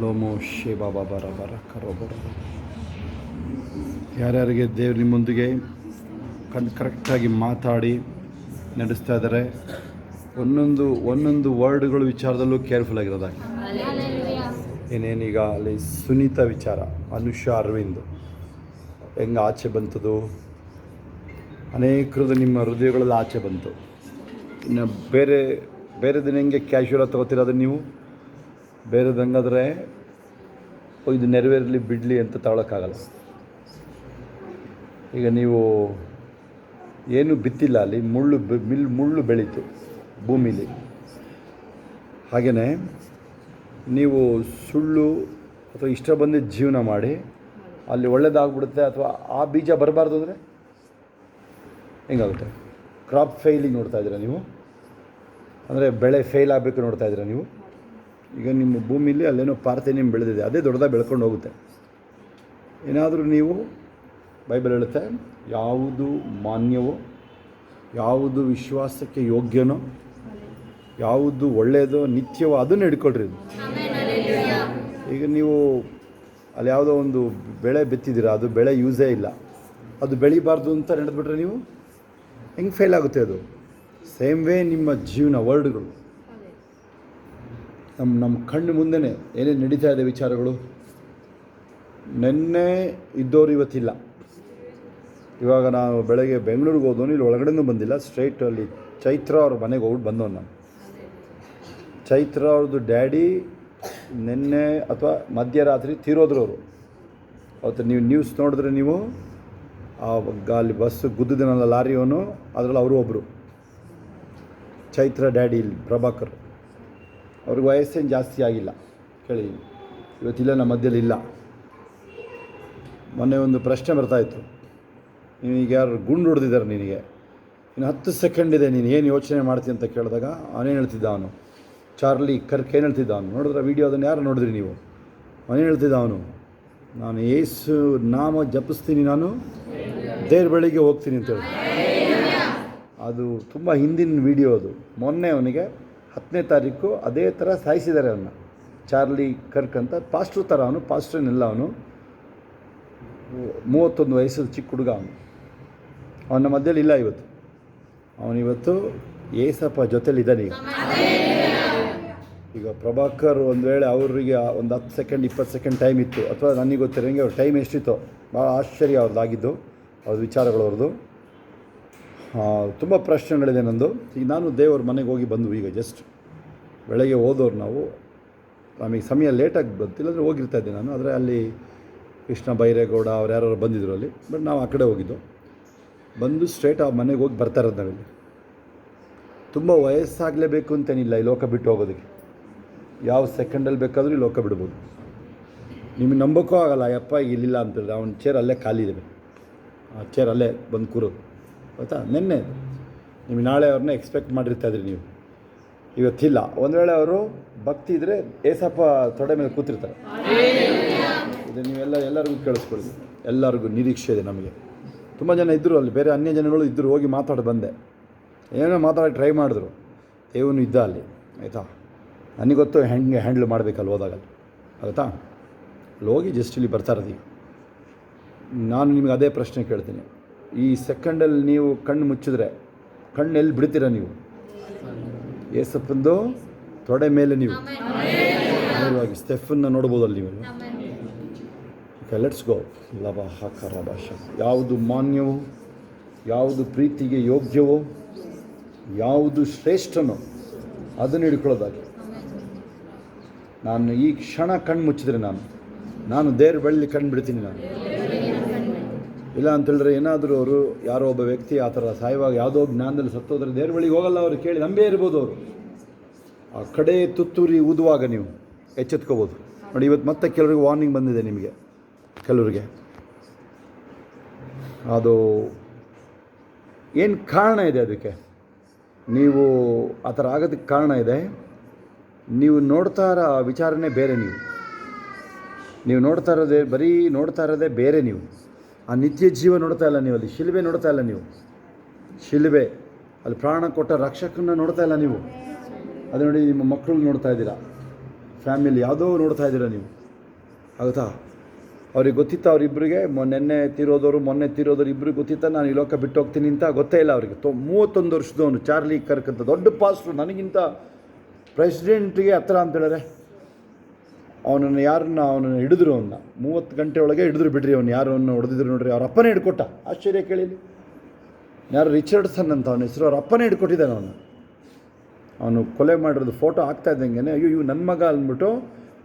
ಲೋಮೋ ಶಿವ ಬರ ಬರ ಕರೋ ಬರ. ಯಾರ್ಯಾರಿಗೆ ದೇವ್ರು ನಿಮ್ಮೊಂದಿಗೆ ಕರೆಕ್ಟಾಗಿ ಮಾತಾಡಿ ನಡೆಸ್ತಾ ಇದ್ದಾರೆ, ಒಂದೊಂದು ವರ್ಡ್ಗಳು ವಿಚಾರದಲ್ಲೂ ಕೇರ್ಫುಲ್ ಆಗಿರೋದಾಗಿ. ಏನೇನೀಗ ಅಲ್ಲಿ ಸುನೀತಾ ವಿಚಾರ, ಅನುಷಾ ಅರವಿಂದ್ ಹೆಂಗೆ ಆಚೆ ಬಂತದು, ಅನೇಕರದ್ದು ನಿಮ್ಮ ಹೃದಯಗಳಲ್ಲಿ ಆಚೆ ಬಂತು. ಇನ್ನು ಬೇರೆ ದಿನ ಹೆಂಗೆ ಕ್ಯಾಶುವಲಾಗಿ ತೊಗೋತಿರೋದು ನೀವು, ಬೇರೆದು ಹಂಗಾದ್ರೆ ಇದು ನೆರವೇರಲಿ ಬಿಡಲಿ ಅಂತ ತಗೊಳಕ್ಕಾಗಲ್ಲ. ಈಗ ನೀವು ಏನು ಬಿತ್ತಿಲ್ಲ, ಅಲ್ಲಿ ಮುಳ್ಳು ಬೆಳೀತು ಭೂಮಿಲಿ. ಹಾಗೆಯೇ ನೀವು ಸುಳ್ಳು ಅಥವಾ ಇಷ್ಟ ಬಂದಿದ್ದ ಜೀವನ ಮಾಡಿ ಅಲ್ಲಿ ಒಳ್ಳೇದಾಗ್ಬಿಡುತ್ತೆ, ಅಥವಾ ಆ ಬೀಜ ಬರಬಾರ್ದು ಅಂದರೆ ಹೆಂಗಾಗುತ್ತೆ? ಕ್ರಾಪ್ ಫೇಲಿಂಗ್ ನೋಡ್ತಾ ಇದ್ದೀರಾ ನೀವು, ಅಂದರೆ ಬೆಳೆ ಫೇಲ್ ಆಗಬೇಕು ನೋಡ್ತಾ ಇದ್ದೀರಾ ನೀವು. ಈಗ ನಿಮ್ಮ ಭೂಮಿಲಿ ಅಲ್ಲೇನೋ ಪಾರ್ಥೇನಿಯಂ ಬೆಳೆದಿದೆ, ಅದೇ ದೊಡ್ಡದಾಗಿ ಬೆಳ್ಕೊಂಡು ಹೋಗುತ್ತೆ. ಏನಾದರೂ ನೀವು, ಬೈಬಲ್ ಹೇಳುತ್ತೆ, ಯಾವುದು ಮಾನ್ಯವೋ, ಯಾವುದು ವಿಶ್ವಾಸಕ್ಕೆ ಯೋಗ್ಯನೋ, ಯಾವುದು ಒಳ್ಳೆಯದೋ ನಿತ್ಯವೋ ಅದನ್ನು ಹಿಡ್ಕೊಳ್ರಿ. ಈಗ ನೀವು ಅಲ್ಲಿ ಯಾವುದೋ ಒಂದು ಬೆಳೆ ಬಿತ್ತಿದ್ದೀರಾ, ಅದು ಬೆಳೆ ಯೂಸೇ ಇಲ್ಲ, ಅದು ಬೆಳಿಬಾರ್ದು ಅಂತ ನಡೆದ್ಬಿಟ್ರೆ ನೀವು ಹೆಂಗೆ ಫೇಲ್ ಆಗುತ್ತೆ? ಅದು ಸೇಮ್ ವೇ ನಿಮ್ಮ ಜೀವನ ವರ್ಡ್ಗಳು ನಮ್ಮ ಕಣ್ಣು ಮುಂದೆನೇ ಏನೇನು ನಡೀತಾ ಇದೆ ವಿಚಾರಗಳು. ನೆನ್ನೆ ಇದ್ದವರು ಇವತ್ತಿಲ್ಲ. ಇವಾಗ ನಾನು ಬೆಳಗ್ಗೆ ಬೆಂಗಳೂರಿಗೆ ಹೋದವನು ಇಲ್ಲಿ ಒಳಗಡೆನೂ ಬಂದಿಲ್ಲ, ಸ್ಟ್ರೈಟ್ ಅಲ್ಲಿ ಚೈತ್ರ ಅವ್ರ ಮನೆಗೆ ಹೋಗ್ಬಿಟ್ಟು ಬಂದವನು ನಾನು. ಚೈತ್ರ ಅವ್ರದ್ದು ಡ್ಯಾಡಿ ನಿನ್ನೆ ಅಥವಾ ಮಧ್ಯರಾತ್ರಿ ತೀರೋದ್ರು ಅವರು. ಅವತ್ತು ನೀವು ನ್ಯೂಸ್ ನೋಡಿದ್ರೆ ನೀವು, ಅಲ್ಲಿ ಬಸ್ ಗುದ್ದಿದನಲ್ಲ ಲಾರಿಯವನು, ಅದರಲ್ಲಿ ಅವರು ಒಬ್ಬರು. ಚೈತ್ರ ಡ್ಯಾಡಿ ಇಲ್ಲಿ ಪ್ರಭಾಕರ್, ಅವ್ರಿಗೆ ವಯಸ್ಸೇನು ಜಾಸ್ತಿ ಆಗಿಲ್ಲ ಕೇಳಿ, ಇವತ್ತಿಲ್ಲ ನಮ್ಮ ಮಧ್ಯದಲ್ಲಿ ಇಲ್ಲ. ಮೊನ್ನೆ ಒಂದು ಪ್ರಶ್ನೆ ಬರ್ತಾಯಿತ್ತು, ನೀನೀಗ ಯಾರು ಗುಂಡು ಹೊಡೆದಿದ್ದಾರೆ ನಿನಗೆ, ಇನ್ನು 10 ಸೆಕೆಂಡ್ ಇದೆ, ನೀನು ಏನು ಯೋಚನೆ ಮಾಡ್ತೀನಿ ಅಂತ ಕೇಳಿದಾಗ ಅವನೇನು ಹೇಳ್ತಿದ್ದ, ಅವನು ಚಾರ್ಲಿ ಕರ್ಕ್ ಏನು ಹೇಳ್ತಿದ್ದ ಅವನು, ನೋಡಿದ್ರೆ ವೀಡಿಯೋ ಅದನ್ನು ಯಾರು ನೋಡಿದ್ರಿ ನೀವು? ಅವನೇನು ಹೇಳ್ತಿದ್ದ ಅವನು, ನಾನು ಯೇಸು ನಾಮ ಜಪಿಸ್ತೀನಿ, ನಾನು ದೇವ್ರ ಬಳಿಗೆ ಹೋಗ್ತೀನಿ ಅಂತ ಹೇಳಿ. ಅದು ತುಂಬ ಹಿಂದಿನ ವೀಡಿಯೋ ಅದು. ಮೊನ್ನೆ ಅವನಿಗೆ 10ನೇ ತಾರೀಕು ಅದೇ ಥರ ಸಾಯಿಸಿದ್ದಾರೆ ಅವನ್ನ, ಚಾರ್ಲಿ ಕರ್ಕ್ ಅಂತ. ಪಾಸ್ಟ್ರು ಥರ ಅವನು, ಪಾಸ್ಟ್ರನ್ನೆಲ್ಲ ಅವನು, 31 ವಯಸ್ಸು ಚಿಕ್ಕ ಹುಡುಗ ಅವನು. ಅವನ ಮಧ್ಯದಲ್ಲಿ ಇಲ್ಲ ಇವತ್ತು. ಅವನಿವತ್ತು ಏಸಪ್ಪ ಜೊತೆಲಿದ್ದಾನೆ. ಈಗ ಪ್ರಭಾಕರ್ ಒಂದು ವೇಳೆ ಅವರಿಗೆ ಒಂದು 10 ಸೆಕೆಂಡ್ 20 ಸೆಕೆಂಡ್ ಟೈಮ್ ಇತ್ತು, ಅಥವಾ ನನಗೆ ಗೊತ್ತಿರೋಂಗೆ ಅವ್ರ ಟೈಮ್ ಎಷ್ಟಿತ್ತೋ, ಭಾಳ ಆಶ್ಚರ್ಯ ಅವ್ರದ್ದಾಗಿದ್ದು, ಅವ್ರ ವಿಚಾರಗಳವ್ರದ್ದು. ತುಂಬ ಪ್ರಶ್ನೆಗಳಿದೆ ನಂದು. ಈಗ ನಾನು ದೇವ್ರ ಮನೆಗೆ ಹೋಗಿ ಬಂದು, ಈಗ ಜಸ್ಟ್ ಬೆಳಗ್ಗೆ ಹೋದವ್ರು ನಾವು, ನಮಗೆ ಸಮಯ ಲೇಟಾಗಿ ಬಂತಿಲ್ಲ ಹೋಗಿರ್ತಾ ಇದ್ದೆ ನಾನು. ಆದರೆ ಅಲ್ಲಿ ಕೃಷ್ಣ ಬೈರೇಗೌಡ ಅವ್ರು ಯಾರು ಬಂದಿದ್ರು ಅಲ್ಲಿ, ಬಟ್ ನಾವು ಆ ಕಡೆ ಹೋಗಿದ್ದು. ಬಂದು ಸ್ಟ್ರೇಟ್ ಆ ಮನೆಗೆ ಹೋಗಿ ಬರ್ತಾ ಇರೋದು ನಾವಿಲ್ಲಿ. ತುಂಬ ವಯಸ್ಸಾಗಲೇಬೇಕು ಅಂತೇನಿಲ್ಲ ಈ ಲೋಕ ಬಿಟ್ಟು ಹೋಗೋದಕ್ಕೆ. ಯಾವ ಸೆಕೆಂಡಲ್ಲಿ ಬೇಕಾದರೂ ಈ ಲೋಕ ಬಿಡ್ಬೋದು. ನಿಮಗೆ ನಂಬೋಕ್ಕೂ ಆಗಲ್ಲ, ಯಪ್ಪ ಇಲ್ಲಿಲ್ಲ ಅಂತೇಳಿದ್ರೆ ಅವನ ಚೇರ್ ಅಲ್ಲೇ ಖಾಲಿ ಇದೆ, ಆ ಚೇರ್ ಅಲ್ಲೇ ಬಂದು ಕೂರೋದು, ಗೊತ್ತಾ? ನಿನ್ನೆ ನಿಮಗೆ ನಾಳೆ ಅವ್ರನ್ನ ಎಕ್ಸ್ಪೆಕ್ಟ್ ಮಾಡಿರ್ತಾಯಿದ್ರಿ ನೀವು, ಇವತ್ತಿಲ್ಲ. ಒಂದು ವೇಳೆ ಅವರು ಭಕ್ತಿ ಇದ್ದರೆ ಏಸಪ್ಪ ತೊಡೆ ಮೇಲೆ ಕೂತಿರ್ತಾರೆ. ಇದು ಎಲ್ಲರಿಗೂ ಕೇಳಿಸ್ಕೊಳ್ಳಿ, ಎಲ್ಲರಿಗೂ ನಿರೀಕ್ಷೆ ಇದೆ ನಮಗೆ. ತುಂಬ ಜನ ಇದ್ದರು ಅಲ್ಲಿ, ಬೇರೆ ಅನ್ಯ ಜನಗಳು ಇದ್ದರು, ಹೋಗಿ ಮಾತಾಡಿ ಬಂದೆ, ಏನೋ ಮಾತಾಡಿ ಟ್ರೈ ಮಾಡಿದ್ರು. ದೇವನು ಇದ್ದ ಅಲ್ಲಿ, ಆಯಿತಾ? ನನಗೆ ಗೊತ್ತು ಹೆಂಗೆ ಹ್ಯಾಂಡ್ಲ್ ಮಾಡಬೇಕಲ್ಲಿ ಹೋದಾಗಲ್ಲಿ, ಆಯಿತಾ? ಅಲ್ಲಿ ಹೋಗಿ ಜಸ್ಟ್ ಇಲ್ಲಿ ಬರ್ತಾ ಇರೋದೀಗ. ನಾನು ನಿಮಗೆ ಅದೇ ಪ್ರಶ್ನೆ ಕೇಳ್ತೀನಿ, ಈ ಸೆಕೆಂಡಲ್ಲಿ ನೀವು ಕಣ್ಣು ಮುಚ್ಚಿದ್ರೆ ಕಣ್ಣು ಎಲ್ಲಿ ಬಿಡ್ತೀರಾ ನೀವು? ಏಸಪ್ಪಂದು ತೊಡೆ ಮೇಲೆ ನೀವು ನೇರವಾಗಿ ಸ್ಟೆಫನ್ನ ನೋಡ್ಬೋದಲ್ಲಿ ನೀವು. Okay, let's go. ಲವ ಹಾಕರ ಭಾಷೆ, ಯಾವುದು ಮಾನ್ಯವೋ, ಯಾವುದು ಪ್ರೀತಿಗೆ ಯೋಗ್ಯವೋ, ಯಾವುದು ಶ್ರೇಷ್ಠನೋ ಅದನ್ನು ಹಿಡ್ಕೊಳ್ಳೋದಾಗಿ. ನಾನು ಈ ಕ್ಷಣ ಕಣ್ಣು ಮುಚ್ಚಿದ್ರೆ ನಾನು ದೇವ್ರ ಬಳ್ಳಿ ಕಣ್ಣು ಬಿಡ್ತೀನಿ. ನಾನು ಇಲ್ಲ ಅಂತೇಳಿದ್ರೆ ಏನಾದರೂ ಅವರು ಯಾರೋ ಒಬ್ಬ ವ್ಯಕ್ತಿ ಆ ಥರ ಸಾಯುವಾಗ ಯಾವುದೋ ಜ್ಞಾನದಲ್ಲಿ ಸತ್ತೋದ್ರೆ ದೇವ್ರ ಬಳಿಗೆ ಹೋಗಲ್ಲ. ಅವರು ಕೇಳಿ ನಂಬೇ ಇರ್ಬೋದು. ಅವರು ಆ ಕಡೆ ತುತ್ತೂರಿ ಊದುವಾಗ ನೀವು ಎಚ್ಚೆತ್ಕೋಬೋದು. ನೋಡಿ, ಇವತ್ತು ಮತ್ತೆ ಕೆಲವರಿಗೆ ವಾರ್ನಿಂಗ್ ಬಂದಿದೆ, ನಿಮಗೆ ಕೆಲವರಿಗೆ. ಅದು ಏನು ಕಾರಣ ಇದೆ ಅದಕ್ಕೆ? ನೀವು ಆ ಥರ ಆಗೋದಕ್ಕೆ ಕಾರಣ ಇದೆ. ನೀವು ನೋಡ್ತಾ ಇರೋ ವಿಚಾರನೇ ಬೇರೆ. ನೀವು ನೋಡ್ತಾ ಇರೋದೇ ಬರೀ ನೋಡ್ತಾ ಇರೋದೇ ಬೇರೆ. ನೀವು ಆ ನಿತ್ಯ ಜೀವ ನೋಡ್ತಾ ಇಲ್ಲ, ನೀವು ಅಲ್ಲಿ ಶಿಲುಬೆ ನೋಡ್ತಾ ಇಲ್ಲ. ನೀವು ಶಿಲುಬೆ ಅಲ್ಲಿ ಪ್ರಾಣ ಕೊಟ್ಟ ರಕ್ಷಕನ ನೋಡ್ತಾ ಇಲ್ಲ ನೀವು. ಅದು ನೋಡಿ, ನಿಮ್ಮ ಮಕ್ಕಳು ನೋಡ್ತಾ ಇದ್ದೀರಾ, ಫ್ಯಾಮಿಲಿ ಯಾವುದೋ ನೋಡ್ತಾ ಇದ್ದೀರಾ ನೀವು. ಆಗುತ್ತಾ? ಅವ್ರಿಗೆ ಗೊತ್ತಿತ್ತ ಅವರಿಬ್ಬರಿಗೆ ಮೊನ್ನೆ ತೀರೋದವ್ರು ಇಬ್ಬರಿಗೆ ಗೊತ್ತಿತ್ತ ನಾನು ಈ ಲೋಕ ಬಿಟ್ಟು ಹೋಗ್ತೀನಿ ಅಂತ? ಗೊತ್ತೇ ಇಲ್ಲ ಅವರಿಗೆ. 31 ವರ್ಷದವನು ಚಾರ್ಲಿ ಕರ್ಕ್ ಅಂತ ದೊಡ್ಡ ಪಾಸ್ಟ್ರು, ನನಗಿಂತ ಪ್ರೆಸಿಡೆಂಟ್ಗೆ ಹತ್ರ ಅಂತ ಹೇಳಿದ್ರೆ, ಅವನನ್ನು ಹಿಡಿದ್ರು. 30 ಗಂಟೆ ಒಳಗೆ ಹಿಡಿದ್ರು ಬಿಡ್ರಿ. ಯಾರನ್ನು ಹೊಡೆದಿದ್ರು ನೋಡ್ರಿ, ಅವ್ರ ಅಪ್ಪನೇ ಹಿಡ್ಕೊಟ್ಟ. ಆಶ್ಚರ್ಯ ಕೇಳಿಲಿ. ಯಾರು ರಿಚರ್ಡ್ಸನ್ ಅಂತ ಅವನ ಹೆಸರು, ಅವ್ರ ಅಪ್ಪನೇ ಹಿಡ್ಕೊಟ್ಟಿದ್ದಾನೆ. ಅವನು ಕೊಲೆ ಮಾಡಿರೋದು ಫೋಟೋ ಆಗ್ತಾ ಇದ್ದಂಗೆ, ಅಯ್ಯೋ ಇವು ನನ್ನ ಮಗ ಅಂದ್ಬಿಟ್ಟು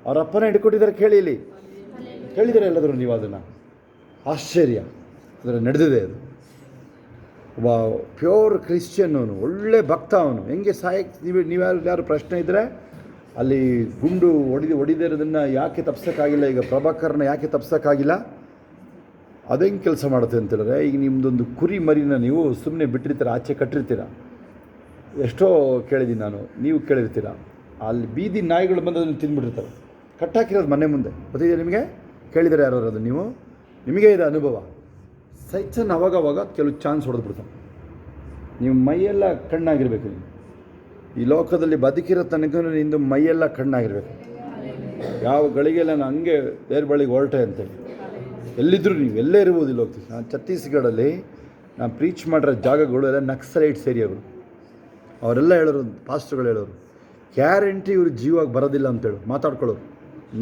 ಅವ್ರ ಅಪ್ಪನೇ ಹಿಡ್ಕೊಟ್ಟಿದ್ದಾರೆ. ಕೇಳಿದರೆ ಎಲ್ಲಾದರೂ ನೀವು ಅದನ್ನು? ಆಶ್ಚರ್ಯ. ಅದರ ನಡೆದಿದೆ ಅದು. ಒಬ್ಬ ಪ್ಯೂರ್ ಕ್ರಿಶ್ಚಿಯನ್, ಅವನು ಒಳ್ಳೆ ಭಕ್ತ. ಅವನು ಹೆಂಗೆ ಸಾಯಕ್ಕೆ ಯಾರು ಪ್ರಶ್ನೆ ಇದ್ದರೆ, ಅಲ್ಲಿ ಗುಂಡು ಹೊಡಿದಿರೋದನ್ನು ಯಾಕೆ ತಪ್ಸೋಕ್ಕಾಗಿಲ್ಲ? ಈಗ ಪ್ರಭಾಕರ್ನ ಯಾಕೆ ತಪ್ಸೋಕ್ಕಾಗಿಲ್ಲ? ಅದೇಂಗೆ ಕೆಲಸ ಮಾಡುತ್ತೆ ಅಂತೇಳಿದ್ರೆ, ಈಗ ನಿಮ್ಮದೊಂದು ಕುರಿ ಮರಿನ ನೀವು ಸುಮ್ಮನೆ ಬಿಟ್ಟಿರ್ತೀರ, ಆಚೆ ಕಟ್ಟಿರ್ತೀರ. ಎಷ್ಟೋ ಕೇಳಿದ್ದೀನಿ ನಾನು, ನೀವು ಕೇಳಿರ್ತೀರ. ಅಲ್ಲಿ ಬೀದಿ ನಾಯಿಗಳು ಬಂದು ಅದನ್ನು ತಿಂದ್ಬಿಟ್ಟಿರ್ತಾರೆ. ಕಟ್ಟಾಕಿರೋದು ಮನೆ ಮುಂದೆ. ಗೊತ್ತಿದೆ ನಿಮಗೆ? ಕೇಳಿದರೆ ಯಾರು ಅದು? ನಿಮಗೆ ಇದೆ ಅನುಭವ. ಸೈತನ್ ಅವಾಗವಾಗ ಕೆಲವು ಚಾನ್ಸ್ ಹೊಡೆದ್ಬಿಡ್ತಾನೆ. ನೀವು ಮೈಯೆಲ್ಲ ಕಣ್ಣಾಗಿರ್ಬೇಕು. ನೀವು ಈ ಲೋಕದಲ್ಲಿ ಬದುಕಿರೋ ತನಕ ನಿಂದು ಮೈಯೆಲ್ಲ ಕಣ್ಣಾಗಿರ್ಬೇಕು. ಯಾವ ಗಳಿಗೆಲ್ಲ ನಾನು ಹಂಗೆ ಬೇರೆ ಬಳಿಗೆ ಹೊರಟೆ ಅಂತೇಳಿ ಎಲ್ಲಿದ್ದರೂ ನೀವು ಎಲ್ಲೇ ಇರ್ಬೋದು. ಇಲ್ಲಿ ಹೋಗ್ತೀವಿ. ನಾನು ಛತ್ತೀಸ್ಗಢಲ್ಲಿ ನಾನು ಪ್ರೀಚ್ ಮಾಡಿರೋ ಜಾಗಗಳು ಎಲ್ಲ ನಕ್ಸಲೈಟ್ಸ್ ಏರಿಯಾಗಳು. ಅವರೆಲ್ಲ ಹೇಳೋರು, ಪಾಸ್ಟರ್ಗಳು ಹೇಳೋರು, ಗ್ಯಾರಂಟಿ ಇವರು ಜೀವಾಗಿ ಬರೋದಿಲ್ಲ ಅಂತೇಳಿ ಮಾತಾಡ್ಕೊಳ್ಳೋರು.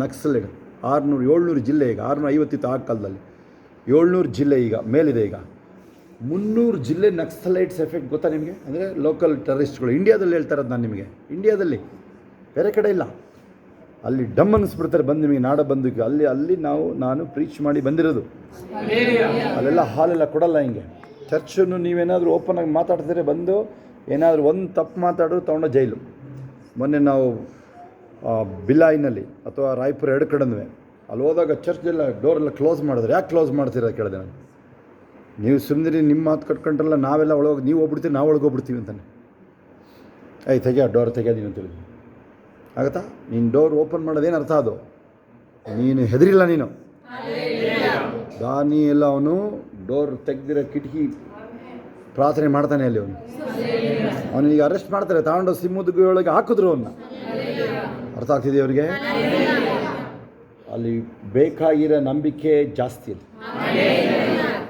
ನಕ್ಸಲೈಟ್ 700 ಜಿಲ್ಲೆ, ಈಗ 650 ಇತ್ತು ಆ ಕಾಲದಲ್ಲಿ. 700 ಜಿಲ್ಲೆ ಈಗ ಮೇಲಿದೆ. ಈಗ 300 ಜಿಲ್ಲೆ ನಕ್ಸಲೈಟ್ಸ್ ಎಫೆಕ್ಟ್. ಗೊತ್ತಾ ನಿಮಗೆ? ಅಂದರೆ ಲೋಕಲ್ ಟೆರರಿಸ್ಟ್ಗಳು. ಇಂಡಿಯಾದಲ್ಲಿ ಹೇಳ್ತಾ ಇರೋದು ನಾನು ನಿಮಗೆ, ಇಂಡಿಯಾದಲ್ಲಿ, ಬೇರೆ ಕಡೆ ಇಲ್ಲ. ಅಲ್ಲಿ ಡಮ್ ಅನ್ನಿಸ್ಬಿಡ್ತಾರೆ ಬಂದು ನಿಮಗೆ, ನಾಡ ಬಂದು ಅಲ್ಲಿ ನಾನು ಪ್ರೀಚ್ ಮಾಡಿ ಬಂದಿರೋದು. ಅಲ್ಲೆಲ್ಲ ಹಾಲೆಲ್ಲ ಕೊಡಲ್ಲ. ಹಿಂಗೆ ಚರ್ಚನ್ನು ನೀವೇನಾದರೂ ಓಪನಾಗಿ ಮಾತಾಡ್ತಿದ್ರೆ ಬಂದು ಏನಾದರೂ ಒಂದು ತಪ್ಪು ಮಾತಾಡೋದು ತೊಗೊಂಡು ಜೈಲು. ಮೊನ್ನೆ ನಾವು ಬಿಲಾಯಿನಲ್ಲಿ ಅಥವಾ ರಾಯ್ಪುರ 2 ಕಡೆನೂ ಅಲ್ಲಿ ಹೋದಾಗ ಚರ್ಚೆಲ್ಲ ಡೋರೆಲ್ಲ ಕ್ಲೋಸ್ ಮಾಡಿದ್ರೆ, ಯಾಕೆ ಕ್ಲೋಸ್ ಮಾಡ್ತೀರಾ ಕೇಳಿದೆ ನಾನು. ನೀವು ಸುಮ್ಮನೆ ನಿಮ್ಮ ಮಾತು ಕಟ್ಕೊಂಡ್ರಲ್ಲ, ನಾವೆಲ್ಲ ಒಳಗೋಗಿ ನೀವು ಹೋಗ್ಬಿಡ್ತೀವಿ, ನಾವು ಒಳಗೋಗ್ಬಿಡ್ತೀವಿ ಅಂತಾನೆ. ತೆಗಿಯೋ ಡೋರ್ ತೆಗಿಯೋದೀನಿ ಅಂತೇಳಿ ಆಗುತ್ತಾ? ನೀನು ಡೋರ್ ಓಪನ್ ಮಾಡೋದೇನು ಅರ್ಥ? ಅದು ನೀನು ಹೆದರಿಲ್ಲ. ನೀನು ದಾನಿ ಎಲ್ಲ ಅವನು ಡೋರ್ ತೆಗ್ದಿರೋ ಕಿಟಕಿ ಪ್ರಾರ್ಥನೆ ಮಾಡ್ತಾನೆ. ಅಲ್ಲಿ ಅವನಿಗೆ ಅರೆಸ್ಟ್ ಮಾಡ್ತಾರೆ, ತಗೊಂಡು ಸಿಂಹದ ಒಳಗೆ ಹಾಕಿದ್ರು ಅವನ್ನ. ಅರ್ಥ ಆಗ್ತಿದೆ ಅವ್ರಿಗೆ? ಅಲ್ಲಿ ಬೇಕಾಗಿರೋ ನಂಬಿಕೆ ಜಾಸ್ತಿ,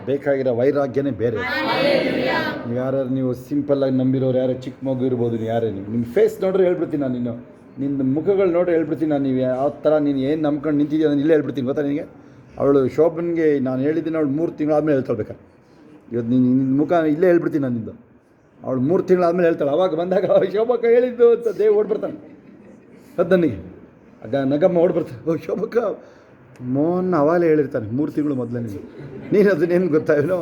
ಬೇಕಾಗಿರೋ ವೈರಾಗ್ಯನೇ ಬೇರೆ. ನೀವು ಸಿಂಪಲ್ಲಾಗಿ ನಂಬಿರೋರು ಯಾರು, ಚಿಕ್ಕ ಮಗು ಇರ್ಬೋದು, ನಿಮ್ಮ ಫೇಸ್ ನೋಡ್ರೆ ಹೇಳ್ಬಿಡ್ತೀನಿ ನಾನು. ನಿನ್ನ ಮುಖಗಳು ನೋಡ್ರೆ ಹೇಳ್ಬಿಡ್ತೀನಿ ನಾನು. ನೀವು ಯಾವ ಥರ ನೀನು ಏನು ನಂಬ್ಕೊಂಡು ನಿಂತಿದ್ದೀಯ ಅದನ್ನು ಇಲ್ಲೇ ಹೇಳ್ಬಿಡ್ತೀನಿ. ಗೊತ್ತಾ ನಿನಗೆ? ಅವಳು ಶೋಭನ್ಗೆ ನಾನು ಹೇಳಿದ್ದೀನಿ, ಅವಳು 3 ತಿಂಗಳಾದ್ಮೇಲೆ ಹೇಳ್ಕೊಳ್ಬೇಕಾರೆ. ಇವತ್ತು ನಿನ್ನ ಮುಖ ಇಲ್ಲೇ ಹೇಳ್ಬಿಡ್ತೀನಿ ನಾನು ನಿಂದು. ಅವಳು 3 ತಿಂಗಳಾದ್ಮೇಲೆ ಹೇಳ್ತಾಳೆ. ಅವಾಗ ಬಂದಾಗ ಶೋಭಕ್ಕ ಹೇಳಿದ್ದು ಅಂತ ದೇವ್ ಓಡ್ಬಿಡ್ತಾನೆ. ಅದು ನನಗೆ ಆಗ ನಗಮ್ಮ ಓಡ್ಬರ್ತಾನೆ. ಶೋಭಕ್ಕ ಮೋಹನ್ ಅವಾಗಲೇ ಹೇಳಿರ್ತಾನೆ 3 ತಿಂಗಳು ಮೊದಲೇ. ನೀನು ಅದನ್ನೇನು ಗೊತ್ತಾಯಿನೋ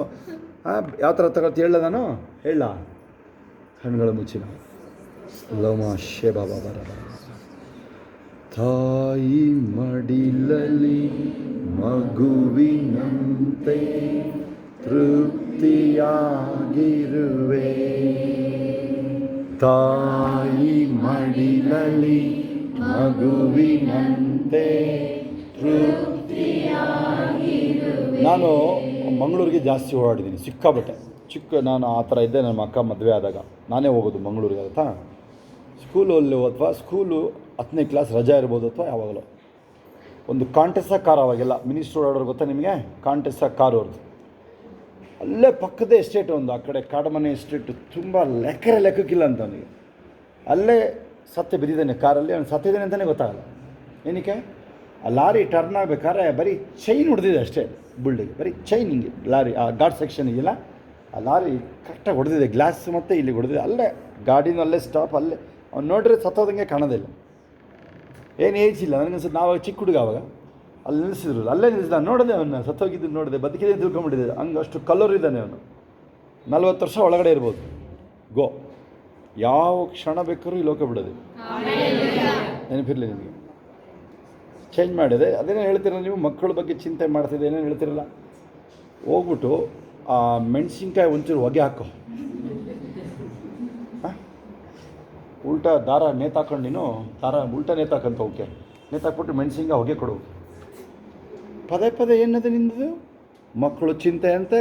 ಯಾವ ಥರ ತಗೊಳ್ತಿ ಹೇಳ ನಾನು ಹೇಳ. ಕಣ್ಗಳು ಮುಚ್ಚಿನ ಲೋಮ ಶೇ ಬಾಬಾ ಬರ. ತಾಯಿ ಮಡಿಲಲ್ಲಿ ಮಗುವಿನಂತೆ ತೃಪ್ತಿಯಾಗಿರುವೆ. ತಾಯಿ ಮಡಿಲಲ್ಲಿ ಮಗುವಿನಂತೆ ನಾನು ಮಂಗಳೂರಿಗೆ ಜಾಸ್ತಿ ಓಡಾಡಿದ್ದೀನಿ, ಸಿಕ್ಕಾಬಟ್ಟೆ. ನಾನು ಆ ಥರ ಇದ್ದೆ. ನಮ್ಮ ಅಕ್ಕ ಮದುವೆ ಆದಾಗ ನಾನೇ ಹೋಗೋದು ಮಂಗಳೂರಿಗೆ. ಆಗುತ್ತಾ? ಸ್ಕೂಲಲ್ಲಿ ಅಥವಾ ಸ್ಕೂಲು 10ನೇ ಕ್ಲಾಸ್ ರಜಾ ಇರ್ಬೋದು ಅಥವಾ ಯಾವಾಗಲೂ ಒಂದು ಕಾಂಟೆಸ್ಸ ಕಾರ್, ಅವಾಗೆಲ್ಲ ಮಿನಿಸ್ಟ್ರ್ ಓಡಾಡೋರು. ಗೊತ್ತಾ ನಿಮಗೆ? ಕಾಂಟೆಸ್ಸ ಕಾರ್ ಅವ್ರದ್ದು. ಅಲ್ಲೇ ಪಕ್ಕದ ಎಸ್ಟೇಟ್ ಒಂದು, ಆ ಕಡೆ ಕಾಡಮನೆ ಎಸ್ಟೇಟು, ತುಂಬ ಲೆಕ್ಕಕ್ಕಿಲ್ಲ ಅಂತ ಅವನಿಗೆ. ಅಲ್ಲೇ ಸತ್ಯ ಬಿದ್ದಿದ್ದಾನೆ ಕಾರಲ್ಲಿ. ಅವ್ನು ಸತ್ತಿದ್ದಾನೆ ಅಂತಲೇ ಗೊತ್ತಾಗಲ್ಲ. ಏನಕ್ಕೆ? ಆ ಲಾರಿ ಟರ್ನ್ ಆಗಬೇಕಾದ್ರೆ ಬರೀ ಚೈನ್ ಹೊಡೆದಿದೆ ಅಷ್ಟೇ, ಬುಲ್ಡಿಗೆ ಬರೀ ಚೈನ್. ಹಿಂಗೆ ಲಾರಿ ಆ ಘಾಟ್ ಸೆಕ್ಷನ್ ಇದೆಯಲ್ಲ, ಆ ಲಾರಿ ಕರೆಕ್ಟಾಗಿ ಹೊಡೆದಿದೆ, ಗ್ಲಾಸ್ ಮತ್ತು ಇಲ್ಲಿ ಹೊಡೆದಿದೆ. ಅಲ್ಲೇ ಗಾಡಿನೂ ಅಲ್ಲೇ ಸ್ಟಾಪ್. ಅಲ್ಲೇ ಅವ್ನು ನೋಡ್ರೆ ಸತ್ತೋದಂಗೆ ಕಾಣೋದಿಲ್ಲ. ಏನು ಏಜ್ ಇಲ್ಲ ನನಗನ್ಸುತ್ತೆ. ನಾವು ಚಿಕ್ಕ ಹುಡುಗ ಆವಾಗ ಅಲ್ಲಿ ನಿಲ್ಲಿಸಿದ್ರು, ಅಲ್ಲೇ ನಿಲ್ಲಿಸಿದ. ನಾನು ನೋಡಿದೆ ಅವನ್ನ, ಸತ್ತೋಗಿದ್ದು ನೋಡಿದೆ, ಬದುಕಿದೆ ತಿಳ್ಕೊಂಬಿಟ್ಟಿದೆ. ಹಂಗೆ ಅಷ್ಟು ಕಲರ್ ಇದ್ದಾನೆ ಅವನು. 40 ವರ್ಷ ಒಳಗಡೆ ಇರ್ಬೋದು. ಗೋ, ಯಾವ ಕ್ಷಣ ಬೇಕಾದ್ರೂ ಈ ಲೋಕ ಬಿಡೋದು. ನೆನಪಿರಲಿ ನಿಮಗೆ. ಚೇಂಜ್ ಮಾಡಿದೆ. ಅದೇನೋ ಹೇಳ್ತೀರಲ್ಲ ನೀವು, ಮಕ್ಕಳ ಬಗ್ಗೆ ಚಿಂತೆ ಮಾಡ್ತಿದ್ದೆ ಏನೇನು ಹೇಳ್ತಿರಲ್ಲ. ಹೋಗ್ಬಿಟ್ಟು ಆ ಮೆಣಸಿನ್ಕಾಯಿ ಒಂಚೂರು ಹೊಗೆ ಹಾಕೋ, ಉಲ್ಟಾ ದಾರ ನೇತಾಕೊಂಡು ನೀನು ದಾರ ಉಲ್ಟಾ ನೇತಾಕಂತ ಓಕೆ ನೇತಾಕ್ಬಿಟ್ಟು ಮೆಣಸಿನ್ಕಾಯಿ ಹೊಗೆ ಕೊಡು. ಪದೇ ಪದೇ ಏನದು ನಿಂದು ಮಕ್ಕಳು ಚಿಂತೆ ಅಂತೆ.